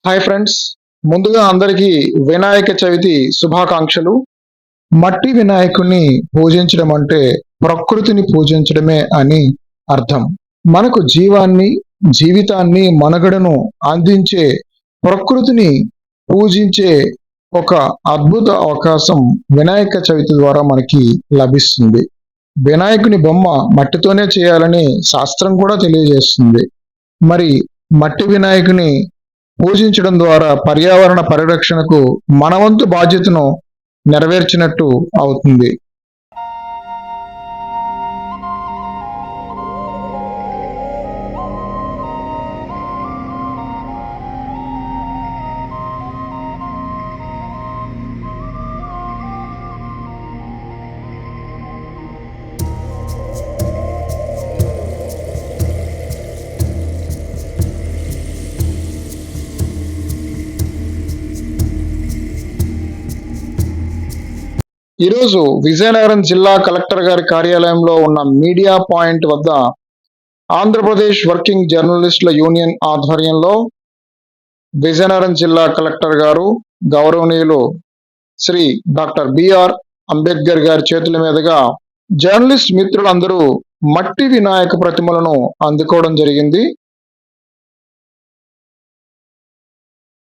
Hi friends, ముందుగా అందరికీ వినాయక చవితి శుభాకాంక్షలు. మట్టి వినాయకుడిని పూజించడం అంటే ప్రకృతిని పూజించడమే అని అర్థం. మనకు జీవాన్ని, జీవితాన్ని, మనుగడను అందించే ప్రకృతిని పూజించే ఒక అద్భుత అవకాశం వినాయక చవితి ద్వారా మనకి లభిస్తుంది. వినాయకుని బొమ్మ మట్టితోనే చేయాలని శాస్త్రం కూడా తెలియజేస్తుంది. మరి మట్టి వినాయకుని పూజించడం ద్వారా పర్యావరణ పరిరక్షణకు మనవంతు బాధ్యతను నెరవేర్చినట్టు అవుతుంది. ఈరోజు విజయనగరం జిల్లా కలెక్టర్ గారి కార్యాలయంలో ఉన్న మీడియా పాయింట్ వద్ద ఆంధ్రప్రదేశ్ వర్కింగ్ జర్నలిస్టుల యూనియన్ ఆధ్వర్యంలో విజయనగరం జిల్లా కలెక్టర్ గారు గౌరవనీయులు శ్రీ డాక్టర్ బిఆర్ అంబేద్కర్ గారి చేతుల మీదుగా జర్నలిస్ట్ మిత్రులందరూ మట్టి వినాయక ప్రతిమలను అందుకోవడం జరిగింది.